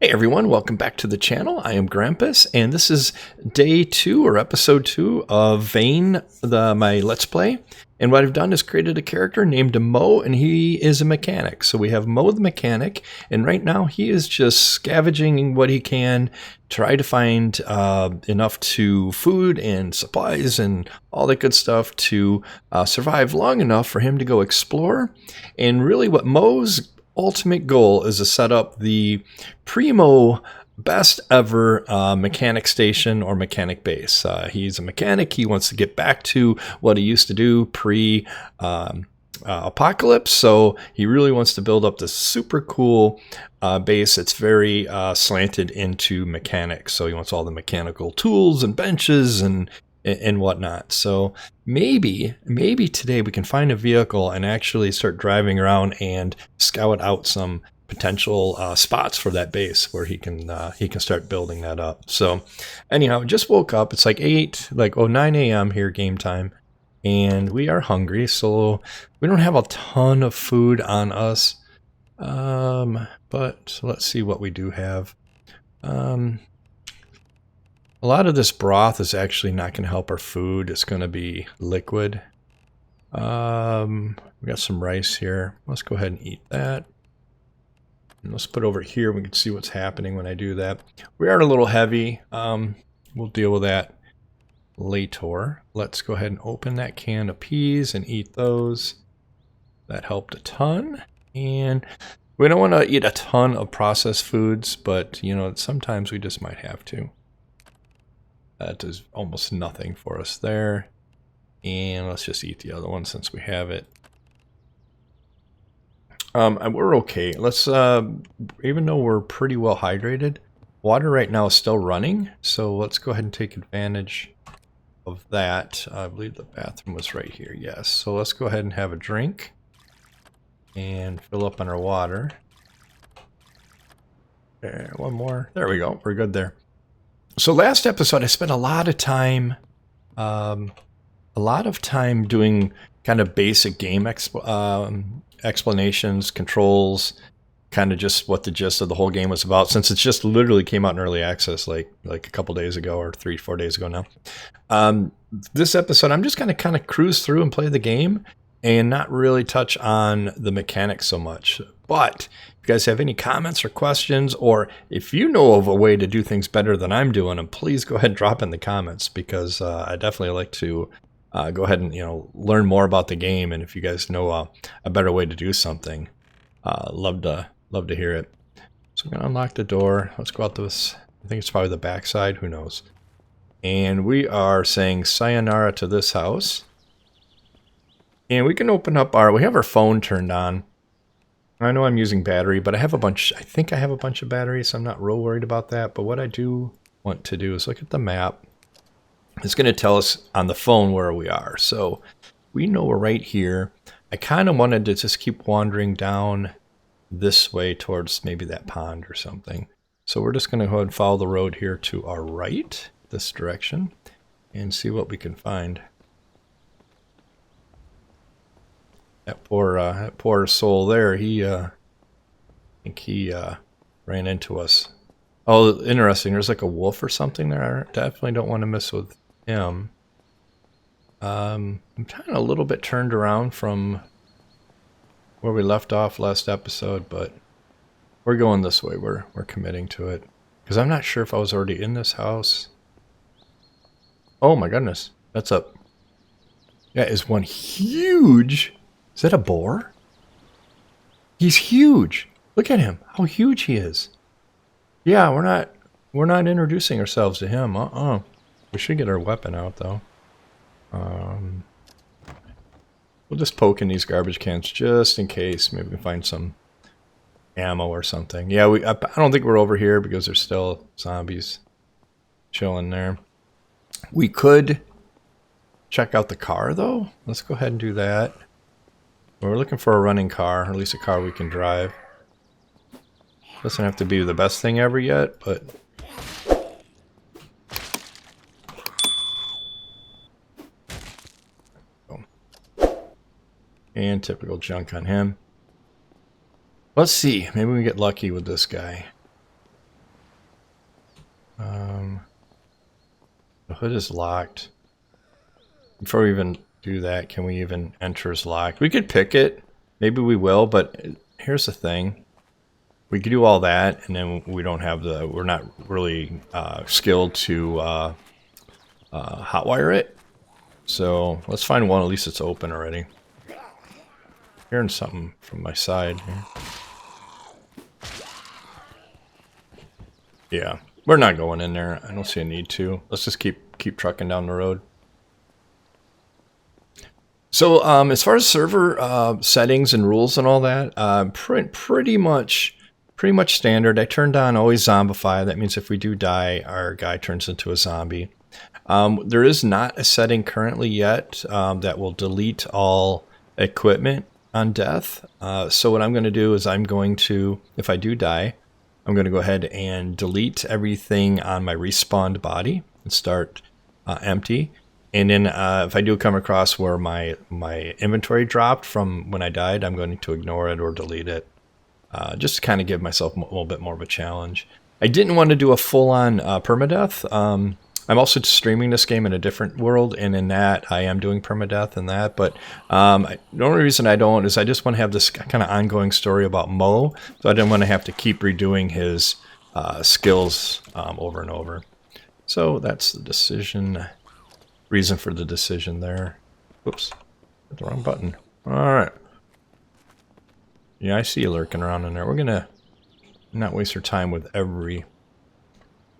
Hey everyone, welcome back to the channel. I am Grampus, and this is day 2 or episode 2 of my Let's Play. And what I've done is created a character named Moe, and he is a mechanic. So we have Moe the Mechanic, and right now he is just scavenging what he can, try to find enough food and supplies and all that good stuff to survive long enough for him to go explore. And really what Moe's ultimate goal is to set up the primo best ever mechanic station or mechanic base. He's a mechanic. He wants to get back to what he used to do pre apocalypse. So he really wants to build up this super cool base. It's very slanted into mechanics. So he wants all the mechanical tools and benches and whatnot. So maybe today we can find a vehicle and actually start driving around and scout out some potential spots for that base where he can start building that up. So anyhow, just woke up. It's like 9 a.m. here game time, and we are hungry. So we don't have a ton of food on us, but let's see what we do have. A lot of this broth is actually not going to help our food. It's going to be liquid. We got some rice here. Let's go ahead and eat that. And let's put it over here. We can see what's happening when I do that. We are a little heavy. We'll deal with that later. Let's go ahead and open that can of peas and eat those. That helped a ton. And we don't want to eat a ton of processed foods, but you know, sometimes we just might have to. That does almost nothing for us there. And let's just eat the other one since we have it. We're okay. Let's, even though we're pretty well hydrated, water right now is still running. So let's go ahead and take advantage of that. I believe the bathroom was right here. Yes. So let's go ahead and have a drink and fill up on our water. There, one more. There we go. We're good there. So last episode, I spent a lot of time doing kind of basic game explanations, controls, kind of just what the gist of the whole game was about, since it just literally came out in early access like a couple days ago or 3-4 days ago now. This episode, I'm just going to kind of cruise through and play the game and not really touch on the mechanics so much. But if you guys have any comments or questions, or if you know of a way to do things better than I'm doing them, please go ahead and drop in the comments, because I definitely like to go ahead and learn more about the game. And if you guys know a better way to do something, love to hear it. So I'm gonna unlock the door. Let's go out this. I think it's probably the back side. Who knows? And we are saying sayonara to this house. And we can open up we have our phone turned on. I know I'm using battery, but I think I have a bunch of batteries, so I'm not real worried about that. But what I do want to do is look at the map. It's going to tell us on the phone where we are. So we know we're right here. I kind of wanted to just keep wandering down this way towards maybe that pond or something. So we're just going to go ahead and follow the road here to our right, this direction, and see what we can find. That poor soul there, I think he ran into us. Oh, interesting. There's like a wolf or something there. I definitely don't want to mess with him. I'm kind of a little bit turned around from where we left off last episode, but we're going this way. We're committing to it. Because I'm not sure if I was already in this house. Oh my goodness. That's up. That is one huge... Is that a boar? He's huge. Look at him. How huge he is. Yeah, we're not introducing ourselves to him. We should get our weapon out though. We'll just poke in these garbage cans just in case. Maybe we can find some ammo or something. Yeah, I don't think we're over here because there's still zombies chilling there. We could check out the car though. Let's go ahead and do that. We're looking for a running car, or at least a car we can drive. Doesn't have to be the best thing ever yet, but... And typical junk on him. Let's see, maybe we get lucky with this guy. The hood is locked. Before we even do that, can we even enter as locked? We could pick it. Maybe we will, but here's the thing. We could do all that, and then we don't have the... We're not really skilled to hotwire it. So let's find one. At least it's open already. Hearing something from my side here. Yeah, we're not going in there. I don't see a need to. Let's just keep trucking down the road. So as far as server settings and rules and all that, pretty much standard. I turned on always zombify. That means if we do die, our guy turns into a zombie. There is not a setting currently yet that will delete all equipment on death. So what I'm going to do is I'm going to, if I do die, I'm going to go ahead and delete everything on my respawned body and start empty. And then if I do come across where my inventory dropped from when I died, I'm going to ignore it or delete it. Just to kind of give myself a little bit more of a challenge. I didn't want to do a full-on permadeath. I'm also streaming this game in a different world, and in that I am doing permadeath and that. But the only reason I don't is I just want to have this kind of ongoing story about Moe, so I didn't want to have to keep redoing his skills over and over. So that's the decision. Reason for the decision there. Oops, hit the wrong button. All right. Yeah, I see you lurking around in there. We're gonna not waste our time with every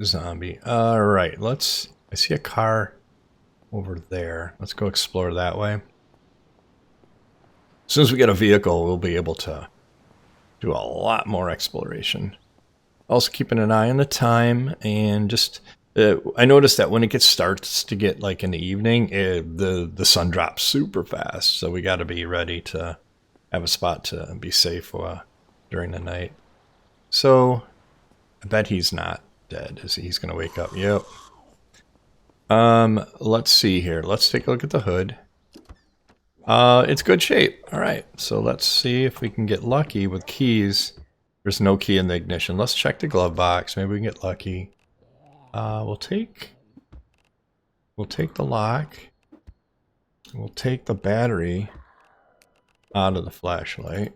zombie. All right, I see a car over there. Let's go explore that way. As soon as we get a vehicle, we'll be able to do a lot more exploration. Also keeping an eye on the time, and just I noticed that when it starts to get like in the evening, the sun drops super fast. So we got to be ready to have a spot to be safe during the night. So I bet he's not dead. He's going to wake up? Yep. Let's see here. Let's take a look at the hood. It's good shape. All right. So let's see if we can get lucky with keys. There's no key in the ignition. Let's check the glove box. Maybe we can get lucky. We'll take the lock. We'll take the battery out of the flashlight.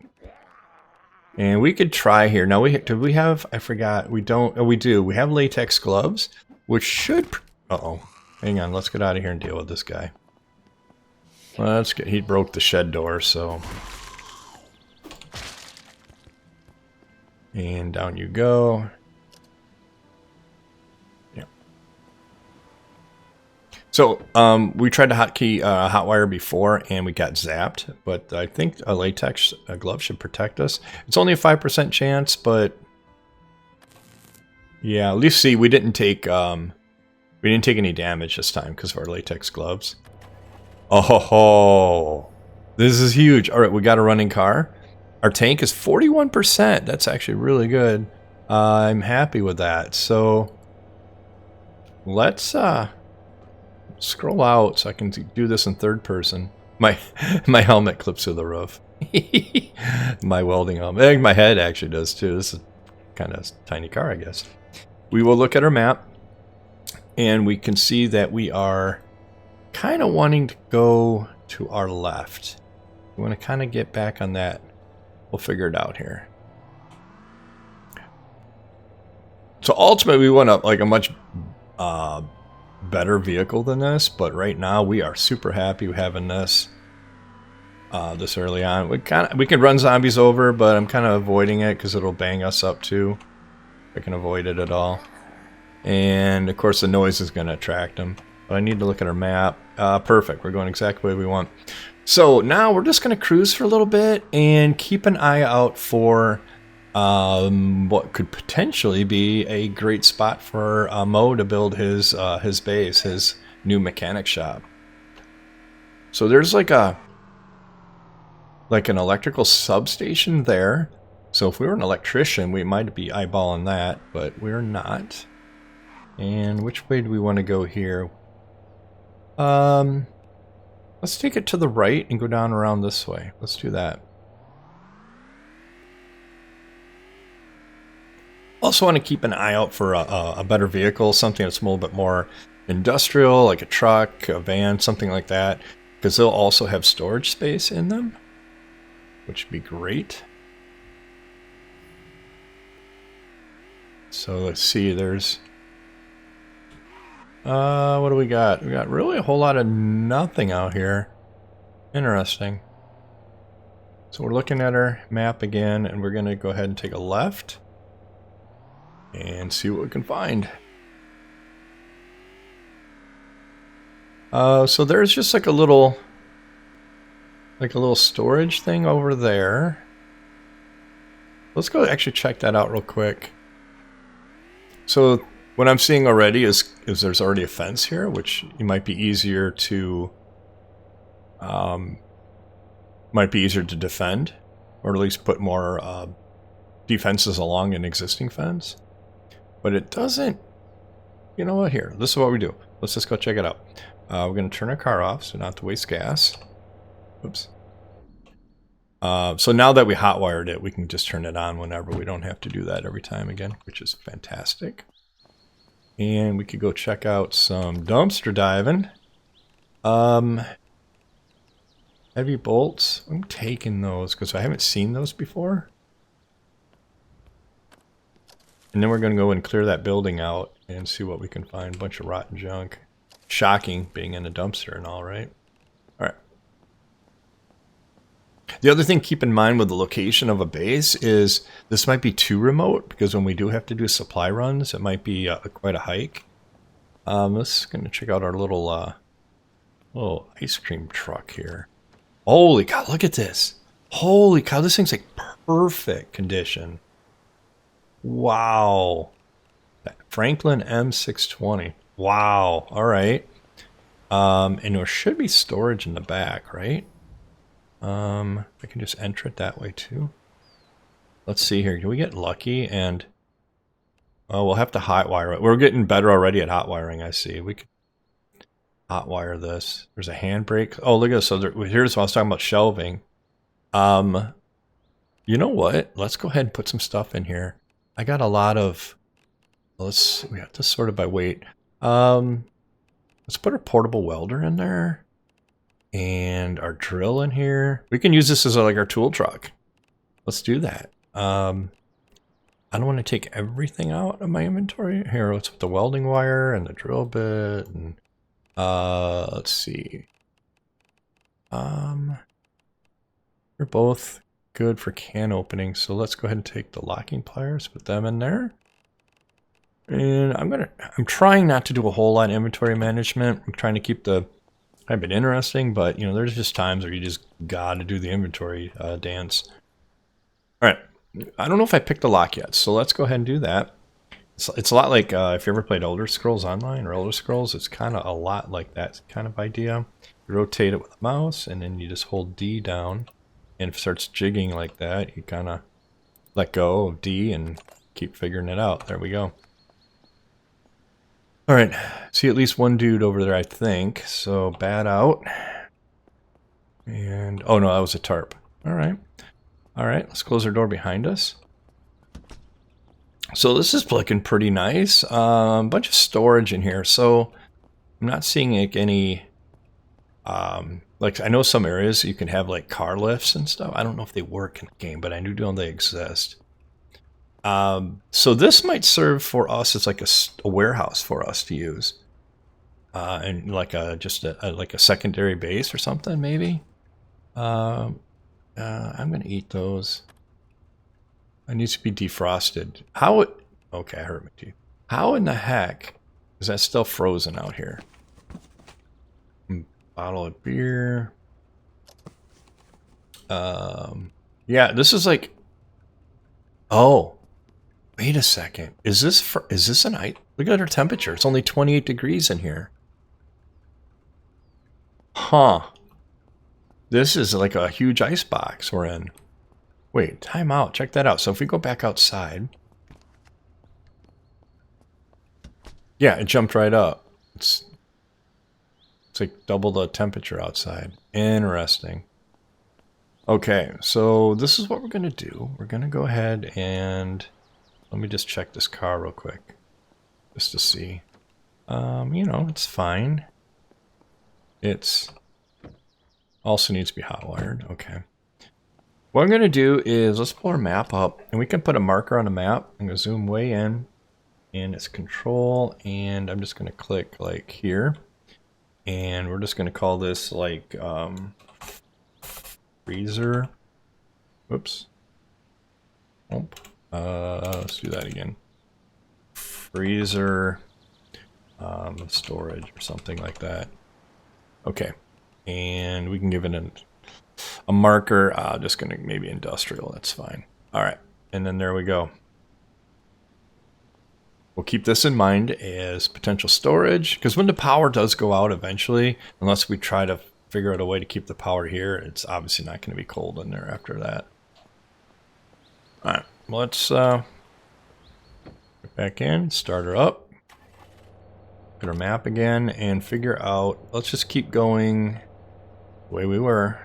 And we could try here. Now, do we have, I forgot, we don't, oh, we do. We have latex gloves, which should, uh-oh. Hang on, let's get out of here and deal with this guy. Well, that's good. He broke the shed door, so. And down you go. So we tried to hotwire before, and we got zapped. But I think a latex glove should protect us. It's only a 5% chance, but yeah, at least see we didn't take any damage this time because of our latex gloves. Oh ho ho! This is huge. All right, we got a running car. Our tank is 41%. That's actually really good. I'm happy with that. So let's scroll out so I can do this in third person. My helmet clips through the roof. My welding helmet. I think my head actually does too. This is kind of a tiny car, I guess. We will look at our map, and we can see that we are kind of wanting to go to our left. We want to kind of get back on that. We'll figure it out here. So ultimately, we want like a much better vehicle than this, but right now we are super happy with having this this early on. We can run zombies over, but I'm kind of avoiding it because it'll bang us up too. I can avoid it at all, and of course the noise is going to attract them. But I need to look at our map. Perfect, we're going exactly where we want. So now we're just going to cruise for a little bit and keep an eye out for what could potentially be a great spot for Moe to build his base, his new mechanic shop. So there's like an electrical substation there. So if we were an electrician, we might be eyeballing that, but we're not. And which way do we want to go here? Let's take it to the right and go down around this way. Let's do that. Also want to keep an eye out for a better vehicle, something that's a little bit more industrial, like a truck, a van, something like that, because they'll also have storage space in them, which would be great. So let's see, there's... what do we got? We got really a whole lot of nothing out here. Interesting. So we're looking at our map again, and we're going to go ahead and take a left and see what we can find. So there's just like a little storage thing over there. Let's go actually check that out real quick. So what I'm seeing already is there's already a fence here, which it might be easier to defend, or at least put more defenses along an existing fence. But it doesn't. You know what? Here, this is what we do. Let's just go check it out. We're going to turn our car off so not to waste gas. Oops. So now that we hotwired it, we can just turn it on whenever. We don't have to do that every time again, which is fantastic. And we could go check out some dumpster diving. Heavy bolts. I'm taking those because I haven't seen those before. And then we're going to go and clear that building out and see what we can find. A bunch of rotten junk. Shocking being in a dumpster and all, right? All right. The other thing, keep in mind with the location of a base is this might be too remote, because when we do have to do supply runs, it might be quite a hike. Let's going to check out our little ice cream truck here. Holy cow, look at this. Holy cow, this thing's like perfect condition. Wow. That Franklin M620. Wow. All right. And there should be storage in the back, right? I can just enter it that way too. Let's see here. Do we get lucky? And we'll have to hotwire it. We're getting better already at hotwiring, I see. We could hotwire this. There's a handbrake. Oh, look at this. So here's what I was talking about, shelving. You know what? Let's go ahead and put some stuff in here. I got a lot of... we have to sort it by weight. Let's put a portable welder in there. And our drill in here. We can use this as like our tool truck. Let's do that. I don't want to take everything out of my inventory. Here, let's put the welding wire and the drill bit. And let's see. We're both good for can opening, so let's go ahead and take the locking pliers, put them in there. And I'm trying not to do a whole lot of inventory management. I'm trying to keep the kind of bit interesting, but you know, there's just times where you just gotta do the inventory dance. All right, I don't know if I picked the lock yet, so let's go ahead and do that. It's a lot like if you ever played Elder Scrolls Online or Elder Scrolls, it's kind of a lot like that kind of idea. You rotate it with the mouse, and then you just hold D down, and if it starts jigging like that, you kind of let go of D and keep figuring it out. There we go. All right, see at least one dude over there, I think. So bat out. And, oh no, that was a tarp. All right. All right, let's close our door behind us. So this is looking pretty nice. Bunch of storage in here. So I'm not seeing like any, like I know some areas you can have like car lifts and stuff. I don't know if they work in the game, but I do know they exist. So this might serve for us as like a warehouse for us to use, and like just like a secondary base or something maybe. I'm gonna eat those. It needs to be defrosted. Okay, I hurt my teeth. How in the heck is that still frozen out here? Bottle of beer. Yeah, this is like. Oh. Wait a second. Is this an ice? Look at our temperature. It's only 28 degrees in here. Huh. This is like a huge ice box we're in. Wait, time out. Check that out. So if we go back outside. Yeah, it jumped right up. It's like double the temperature outside. Interesting. Okay, so this is what we're going to do. We're going to go ahead and Let me just check this car real quick. Just to see. You know, it's fine. It's also needs to be hot wired. Okay. What I'm going to do is let's pull our map up and we can put a marker on the map. I'm going to zoom way in and it's control and I'm just going to click like here and we're just going to call this like freezer. Whoops. Oh, let's do that again. Freezer storage or something like that. Okay. And we can give it a marker. Just gonna maybe industrial. That's fine. All right, and then there we go. We'll keep this in mind as potential storage because when the power does go out eventually, unless we try to figure out a way to keep the power here, it's obviously not going to be cold in there after that. All right, let's get back in, start her up, get our map again, and figure out. Let's just keep going the way we were.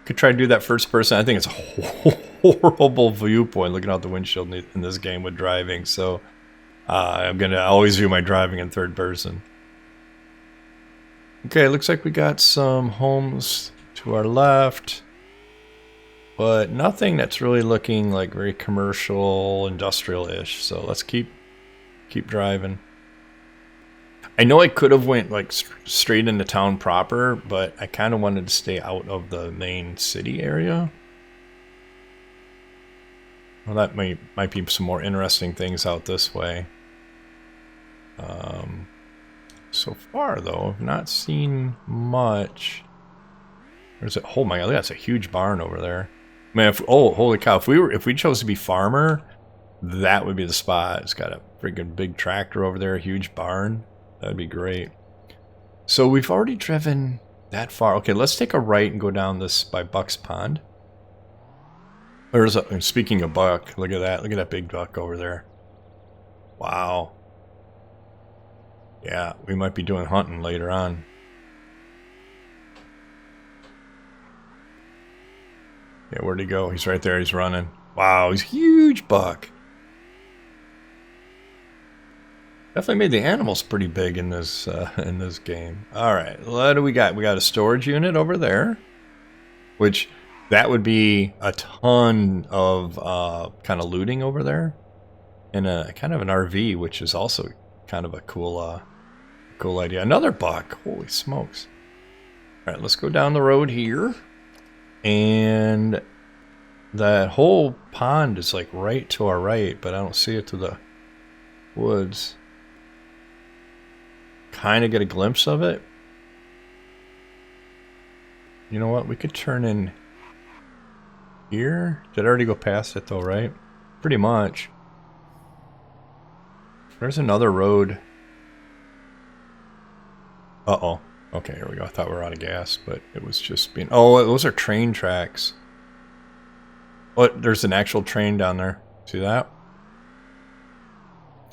Could try to do that first person. I think it's a horrible viewpoint looking out the windshield in this game with driving. So I'm going to always view my driving in third person. Okay, looks like we got some homes to our left. But nothing that's really looking like very commercial, industrial-ish. So let's keep driving. I know I could have went like straight into town proper, but I kind of wanted to stay out of the main city area. Well, that might be some more interesting things out this way. So far though, I've not seen much. There's a, oh my god, that's a huge barn over there. Man, oh holy cow! If we chose to be farmer, that would be the spot. It's got a freaking big tractor over there, a huge barn. That'd be great. So we've already driven that far. Okay, let's take a right and go down this by Buck's Pond. There's a, speaking of buck, look at that. Look at that big buck over there. Wow. Yeah, we might be doing hunting later on. Yeah, where'd he go? He's right there. He's running. Wow, he's a huge buck. Definitely made the animals pretty big in this game. All right, what do we got? We got a storage unit over there, which that would be a ton of kind of looting over there, and a kind of an RV, which is also kind of a cool idea. Another buck. Holy smokes! All right, let's go down the road here, and that whole pond is like right to our right, but I don't see it to the woods. Kind of get a glimpse of it. You know what? We could turn in here. Did I already go past it though, right? Pretty much. There's another road. Uh-oh. Okay, here we go. I thought we were out of gas, but it was just being... Oh, those are train tracks. What? There's an actual train down there. See that?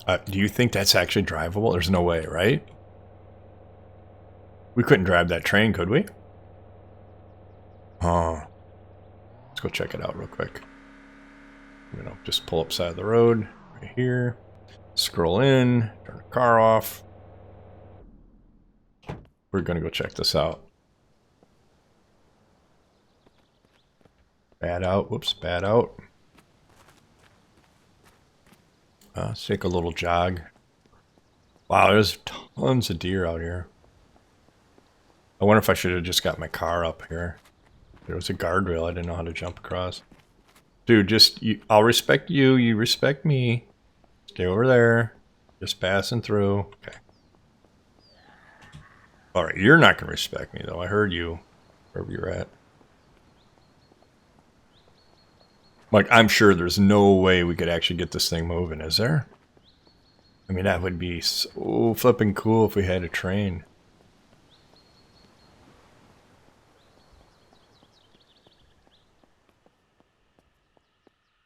Do you think that's actually drivable? There's no way, right? We couldn't drive that train, could we? Oh. Let's go check it out real quick. You know, just pull up side of the road right here. Scroll in, turn the car off. We're gonna go check this out. Bad out. Whoops, bad out. Let's take a little jog. Wow, there's tons of deer out here. I wonder if I should have just got my car up here. There was a guardrail. I didn't know how to jump across. Dude, just... I'll respect you. You respect me. Stay over there. Just passing through. Okay. Alright, you're not going to respect me, though. I heard you. Wherever you're at. Like, I'm sure there's no way we could actually get this thing moving, is there? I mean, that would be so flipping cool if we had a train.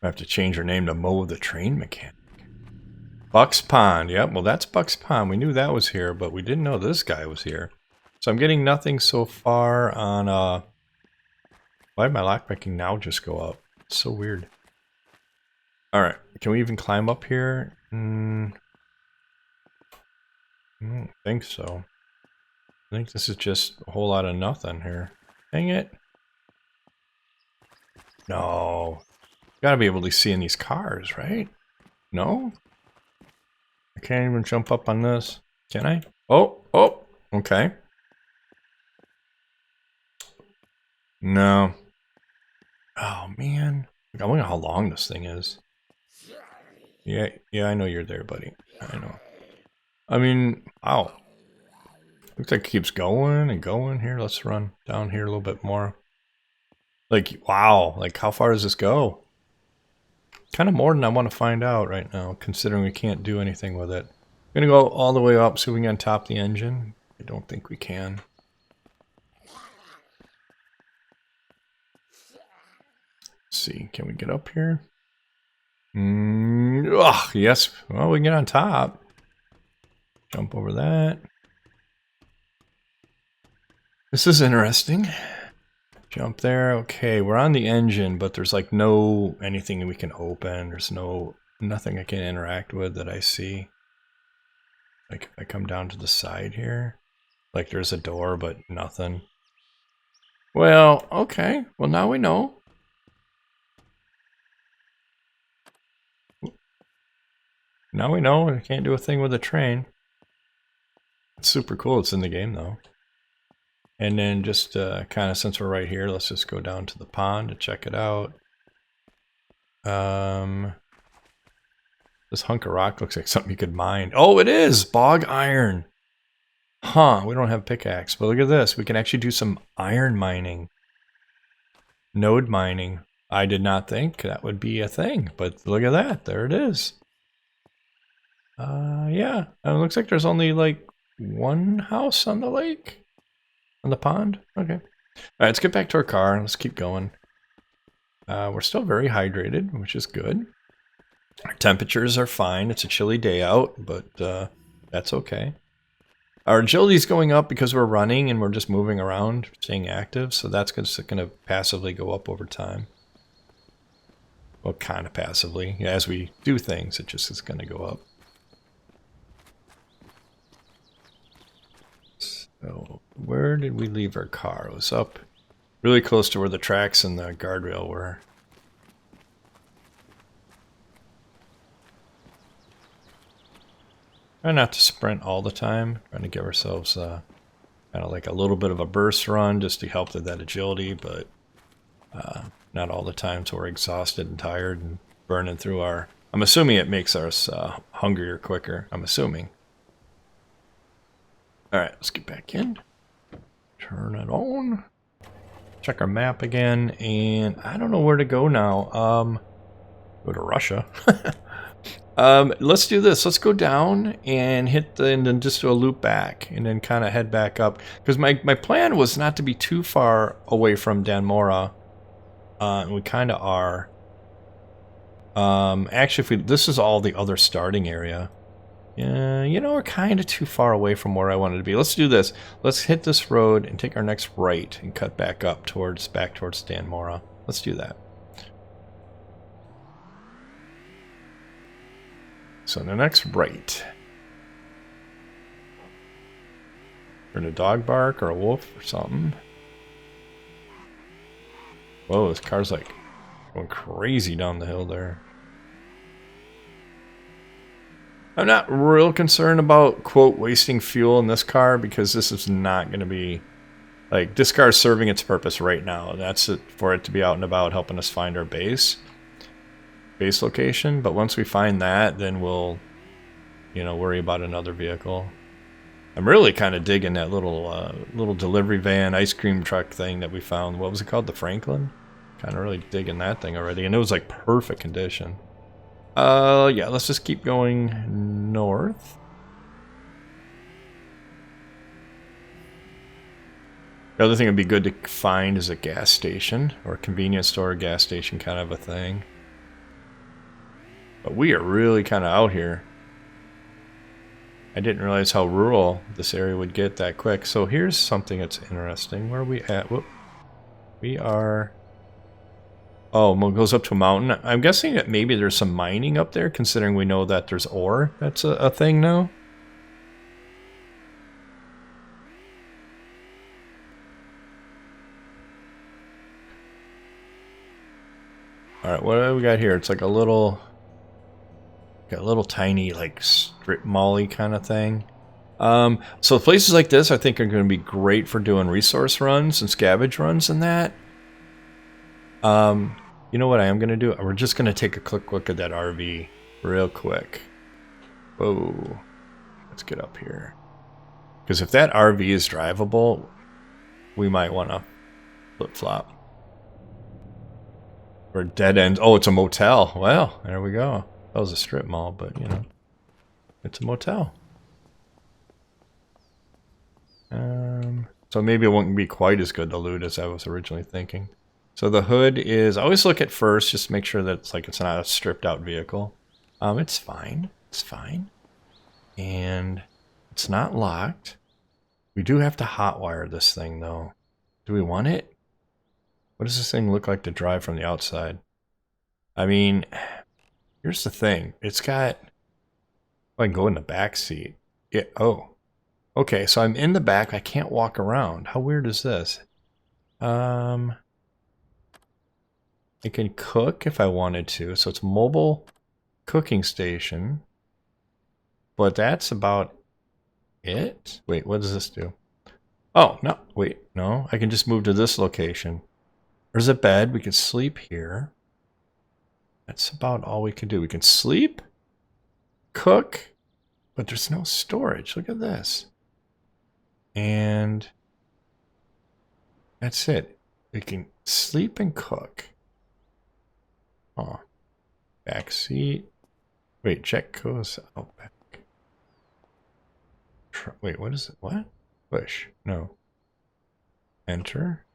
I have to change her name to Moe the Train Mechanic. Buck's Pond. Yep, well, that's Buck's Pond. We knew that was here, but we didn't know this guy was here. So I'm getting nothing so far on Why did my lockpicking now just go up? It's so weird. Alright, can we even climb up here? I don't think so. I think this is just a whole lot of nothing here. Dang it. No. Gotta be able to see in these cars, right? No? I can't even jump up on this. Can I? Oh, okay. No. Oh, man. I wonder how long this thing is. Yeah, I know you're there, buddy. I know. I mean, ow. Looks like it keeps going and going. Here, let's run down here a little bit more. Like, wow. Like, how far does this go? Kind of more than I want to find out right now, considering we can't do anything with it. I'm gonna go all the way up so we can untop the engine. I don't think we can. Let's see, can we get up here? Yes. Well, we can get on top. Jump over that. This is interesting. Jump there. Okay, we're on the engine, but there's like no anything we can open. There's nothing I can interact with that I see. Like if I come down to the side here, like there's a door, but nothing. Well, okay. Well, now we know. Now we know we can't do a thing with a train. It's super cool. It's in the game though. And then just kind of since we're right here, let's just go down to the pond to check it out. This hunk of rock looks like something you could mine. Oh, it is! Bog iron! Huh, we don't have pickaxe, but look at this. We can actually do some iron mining. Node mining. I did not think that would be a thing, but look at that. There it is. Yeah. It looks like there's only like one house on the lake. On the pond? Okay. Alright, let's get back to our car. Let's keep going. We're still very hydrated, which is good. Our temperatures are fine. It's a chilly day out, but that's okay. Our agility's going up because we're running and we're just moving around, staying active, so that's just going to passively go up over time. Well, kind of passively. As we do things, it just is going to go up. So, where did we leave our car? It was up really close to where the tracks and the guardrail were. Try not to sprint all the time. Trying to give ourselves kind of like a little bit of a burst run just to help with that agility, but not all the time so we're exhausted and tired and burning through our... I'm assuming it makes us hungrier quicker. I'm assuming. Alright, let's get back in. Turn it on. Check our map again, and I don't know where to go now. Go to Russia. Let's do this. Let's go down and and then just do a loop back, and then kind of head back up. Because my plan was not to be too far away from Danmora. And we kind of are. Actually, this is all the other starting area. Yeah, you know, we're kind of too far away from where I wanted to be. Let's do this. Let's hit this road and take our next right and cut back up towards Danmora. Let's do that. So the next right. Heard a dog bark or a wolf or something. Whoa, this car's like going crazy down the hill there. I'm not real concerned about, quote, wasting fuel in this car because this is not going to be, like, this car is serving its purpose right now. That's it, for it to be out and about helping us find our base location. But once we find that, then we'll, you know, worry about another vehicle. I'm really kind of digging that little delivery van, ice cream truck thing that we found. What was it called? The Franklin? Kind of really digging that thing already. And it was like perfect condition. Yeah, let's just keep going north. The other thing would be good to find is a gas station, or a convenience store, gas station kind of a thing. But we are really kind of out here. I didn't realize how rural this area would get that quick. So here's something that's interesting. Where are we at? Whoop. We are Oh, it goes up to a mountain. I'm guessing that maybe there's some mining up there, considering we know that there's ore. That's a thing now. Alright, what do we got here? It's like a little... got a little tiny, like, strip mall-y kind of thing. So places like this, I think, are going to be great for doing resource runs and scavenge runs and that. You know what I am going to do? We're just going to take a quick look at that RV real quick. Whoa. Let's get up here. Because if that RV is drivable, we might want to flip-flop. Or dead end. Oh, it's a motel. Well, there we go. That was a strip mall, but, you know, it's a motel. So maybe it won't be quite as good to loot as I was originally thinking. So the hood is, I always look at first, just to make sure that it's not a stripped out vehicle. It's fine. It's fine. And it's not locked. We do have to hotwire this thing, though. Do we want it? What does this thing look like to drive from the outside? I mean, here's the thing. It's got... Oh, I can go in the back seat. Yeah. Oh. Okay, so I'm in the back. I can't walk around. How weird is this? I can cook if I wanted to. So it's mobile cooking station. But that's about it. Wait, what does this do? Oh, no. Wait, no. I can just move to this location. There's a bed. We can sleep here. That's about all we can do. We can sleep, cook, but there's no storage. Look at this. And that's it. We can sleep and cook. Oh, back seat. Wait, check goes out back. Wait, what is it? What? Push. No. Enter.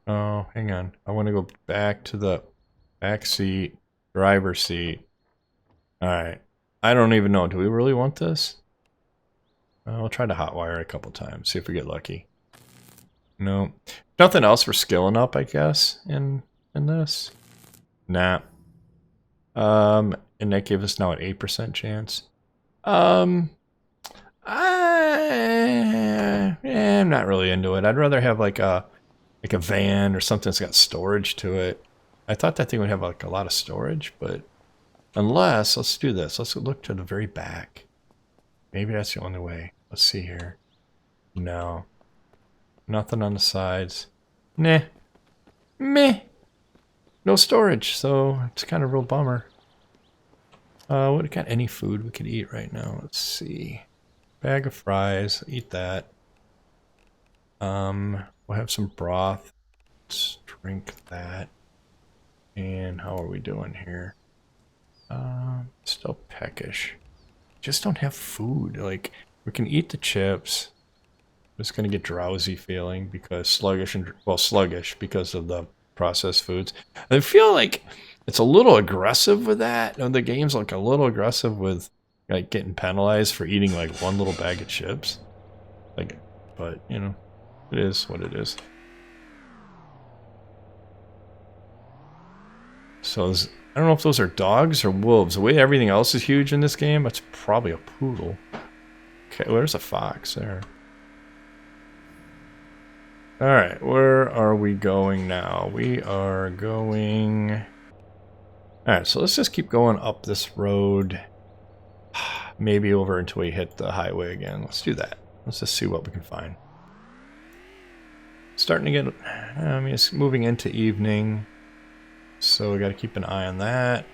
Oh, hang on. I want to go back to the back seat, driver's seat. Alright. I don't even know. Do we really want this? We'll try to hotwire it a couple times. See if we get lucky. No. Nothing else for skilling up, I guess, in this. Nah. And that gave us now an 8% chance. I'm not really into it. I'd rather have like a van or something that's got storage to it. I thought that thing would have like a lot of storage, but unless, let's do this. Let's look to the very back. Maybe that's the only way. Let's see here. No. Nothing on the sides. Nah. Meh. No storage, so it's kind of a real bummer. What got any food we could eat right now? Let's see. Bag of fries. Eat that. We'll have some broth. Let's drink that. And how are we doing here? Still peckish. Just don't have food. Like, we can eat the chips. I'm just gonna get drowsy feeling because sluggish because of the processed foods. I feel like it's a little aggressive with that. The game's like a little aggressive with like getting penalized for eating like one little bag of chips. Like, but you know, it is what it is. So I don't know if those are dogs or wolves. The way everything else is huge in this game, it's probably a poodle. Okay, well, there's a fox there. Alright, where are we going now? We are going... Alright, so let's just keep going up this road. Maybe over until we hit the highway again. Let's do that. Let's just see what we can find. Starting to get... I mean, it's moving into evening. So we got to keep an eye on that.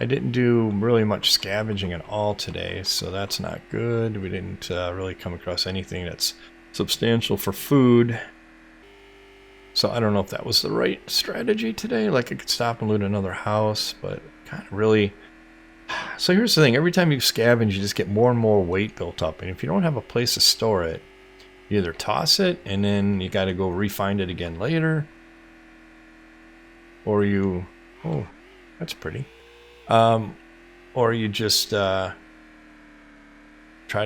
I didn't do really much scavenging at all today, so that's not good. We didn't really come across anything that's substantial for food. So I don't know if that was the right strategy today. Like I could stop and loot another house, but kind of really... So here's the thing. Every time you scavenge, you just get more and more weight built up. And if you don't have a place to store it, you either toss it and then you got to go re-find it again later. Or you... Oh, that's pretty. Or you just try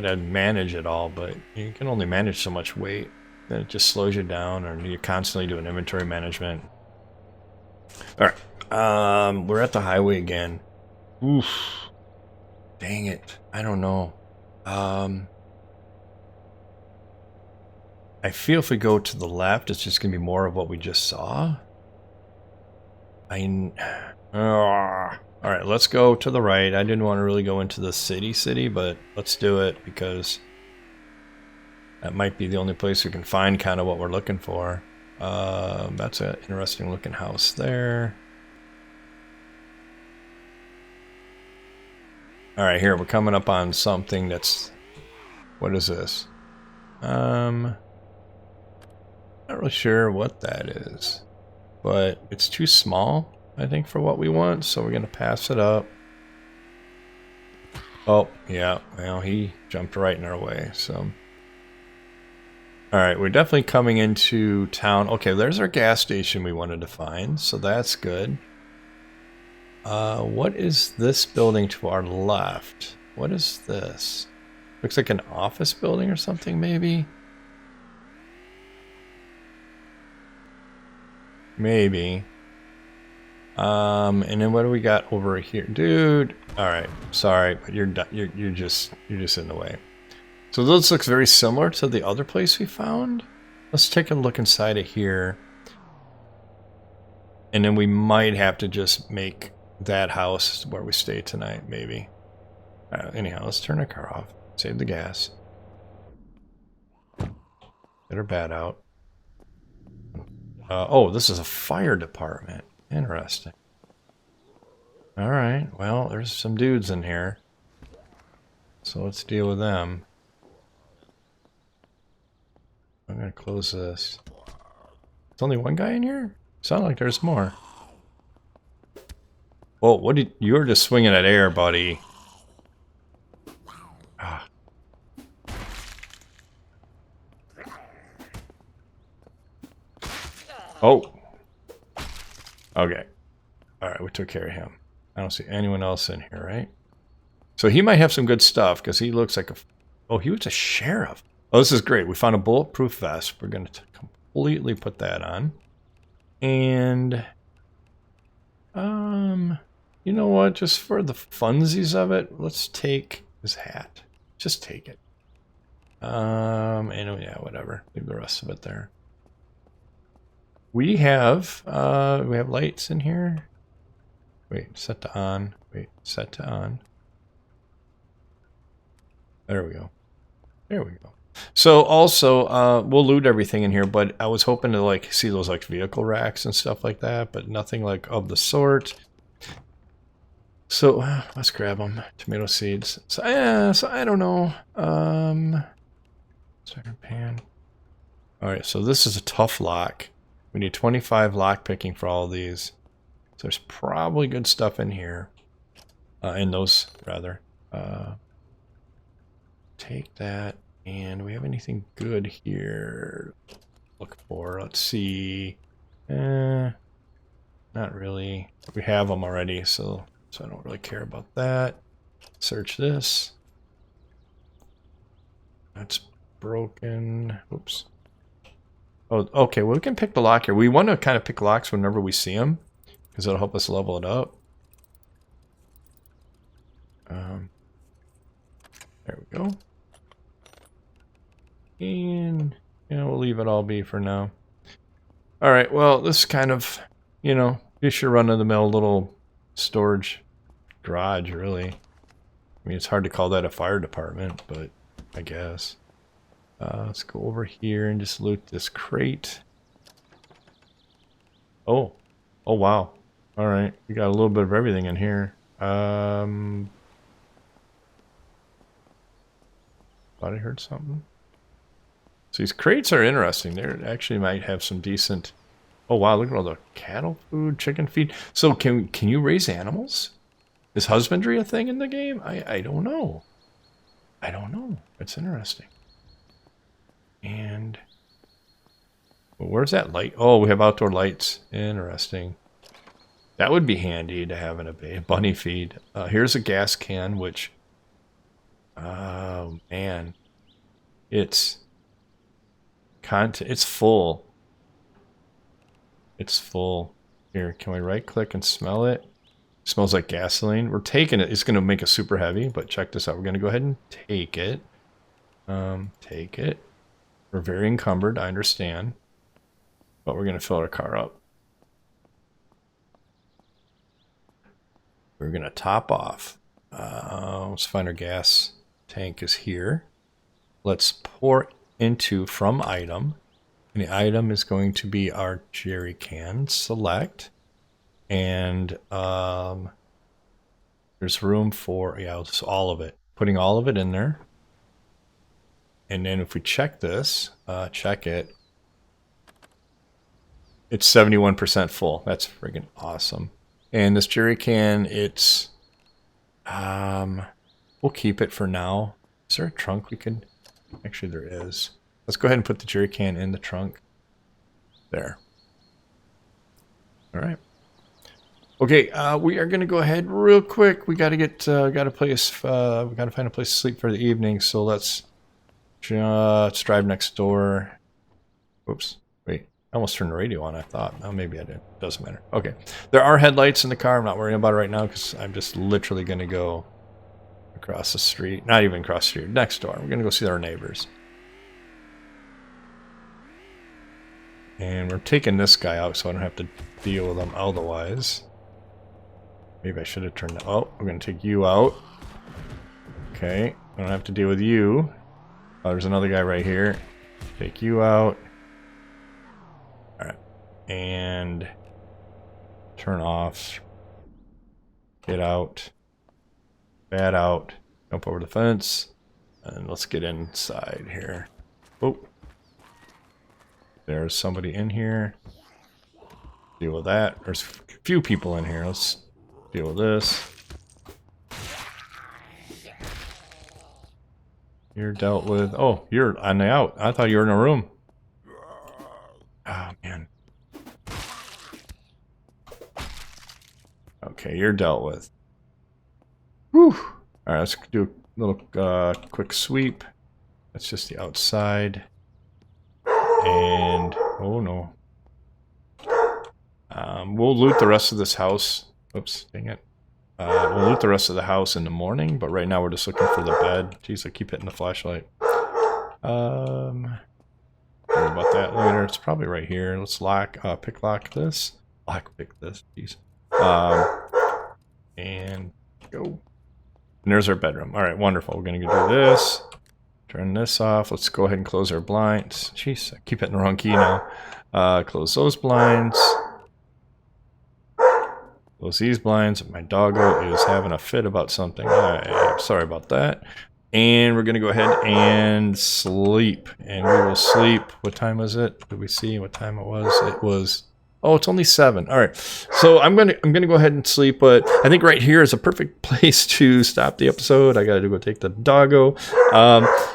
to manage it all, but you can only manage so much weight. Then it just slows you down, or you're constantly doing inventory management. All right. We're at the highway again. Oof. Dang it. I don't know. I feel if we go to the left, it's just going to be more of what we just saw. All right, let's go to the right. I didn't want to really go into the city, but let's do it because that might be the only place we can find kind of what we're looking for. That's an interesting looking house there. All right, here we're coming up on something that's, what is this? Not really sure what that is, but it's too small, I think, for what we want, so we're gonna pass it up. Oh, yeah, well, he jumped right in our way, so. All right, we're definitely coming into town. Okay, there's our gas station we wanted to find, so that's good. What is this building to our left? What is this? Looks like an office building or something, maybe? Maybe. And then what do we got over here? Dude, all right, sorry, but you're just in the way. So this looks very similar to the other place we found. Let's take a look inside of here. And then we might have to just make that house where we stay tonight, maybe. Anyhow, let's turn our car off. Save the gas. Get our bat out. Oh, this is a fire department. Interesting. Alright, well, there's some dudes in here. So let's deal with them. I'm gonna close this. There's only one guy in here? Sounds like there's more. Whoa, what did you were just swinging at air, buddy. Ah. Oh. Okay. Alright, we took care of him. I don't see anyone else in here, right? So he might have some good stuff, because he looks like a... Oh, he was a sheriff. Oh, this is great. We found a bulletproof vest. We're going to completely put that on. And... you know what? Just for the funsies of it, let's take his hat. Just take it. And yeah, whatever. Leave the rest of it there. We have lights in here. Wait, set to on. Wait, set to on. There we go. There we go. So also, we'll loot everything in here, but I was hoping to like see those like vehicle racks and stuff like that, but nothing like of the sort. So let's grab them. Tomato seeds. So I don't know. Second pan. All right, so this is a tough lock. We need 25 lock picking for all of these. So there's probably good stuff in here. In those, rather. Take that. And do we have anything good here? Look for. Let's see. Not really. We have them already, so I don't really care about that. Search this. That's broken. Oops. Oh, okay. Well, we can pick the lock here. We want to kind of pick locks whenever we see them, because it'll help us level it up. There we go. And yeah, we'll leave it all be for now. All right. Well, this is kind of, you know, just your run-of-the-mill little storage garage, really. I mean, it's hard to call that a fire department, but I guess. Let's go over here and just loot this crate. Oh. Oh, wow. All right. We got a little bit of everything in here. Thought I heard something. So these crates are interesting. They actually might have some decent... Oh, wow. Look at all the cattle food, chicken feed. So can you raise animals? Is husbandry a thing in the game? I don't know. I don't know. It's interesting. And well, where's that light? Oh, we have outdoor lights. Interesting. That would be handy to have in a bunny feed. Here's a gas can, which, oh man, it's full. It's full. Here, can we right click and smell it? It smells like gasoline. We're taking it. It's going to make it super heavy, but check this out. We're going to go ahead and take it. Take it. We're very encumbered, I understand. But we're going to fill our car up. We're going to top off. Let's find our gas tank is here. Let's pour into from item. And the item is going to be our jerry can. Select. And there's room for, yeah, just all of it. Putting all of it in there. And then if we check this, check it. It's 71% full. That's friggin' awesome. And this jerry can, it's, we'll keep it for now. Is there a trunk we could, actually there is. Let's go ahead and put the jerry can in the trunk. There. All right. Okay, we are going to go ahead real quick. We got to get, we got to find a place to sleep for the evening. So let's drive next door. Oops, wait, I almost turned the radio on, I thought. Oh, maybe I didn't. Doesn't matter. Okay, there are headlights in the car. I'm not worrying about it right now because I'm just literally going to go across the street. Not even across the street, next door. We're going to go see our neighbors. And we're taking this guy out so I don't have to deal with him otherwise. Maybe I should have turned that. Oh, we're going to take you out. Okay, I don't have to deal with you. Oh, there's another guy right here. Take you out. Alright. And turn off. Get out. Bat out. Jump over the fence. And let's get inside here. Oh. There's somebody in here. Deal with that. There's a few people in here. Let's deal with this. You're dealt with. Oh, you're on the out. I thought you were in a room. Oh, man. Okay, you're dealt with. Whew. Alright, let's do a little quick sweep. That's just the outside. And, oh no. We'll loot the rest of this house. Oops, dang it. We'll loot the rest of the house in the morning, but right now we're just looking for the bed. Jeez, I keep hitting the flashlight. Worry about that later. It's probably right here. Let's pick lock this. Lock pick this. Jeez. And go. And there's our bedroom. All right, wonderful. We're gonna go do this. Turn this off. Let's go ahead and close our blinds. Jeez, I keep hitting the wrong key now. Close those blinds. Close these blinds. My doggo is having a fit about something. I'm sorry about that. And we're going to go ahead and sleep. And we will sleep. What time was it? Did we see what time it was? It was... Oh, it's only 7. All right. So I'm gonna go ahead and sleep, but I think right here is a perfect place to stop the episode. I gotta go take the doggo.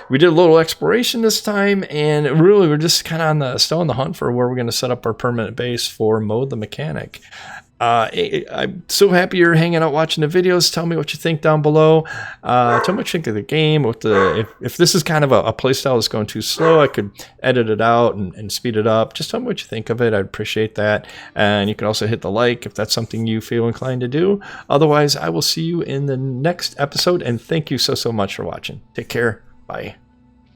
We did a little exploration this time, and really we're just kind of still on the hunt for where we're gonna set up our permanent base for Moe the Mechanic. I'm so happy you're hanging out watching the videos. Tell me what you think down below. Tell me what you think of the game. If this is kind of a playstyle that's going too slow, I could edit it out and speed it up. Just tell me what you think of it. I'd appreciate that. And you can also hit the like if that's something you feel inclined to do. Otherwise, I will see you in the next episode. And thank you so much for watching. Take care. Bye.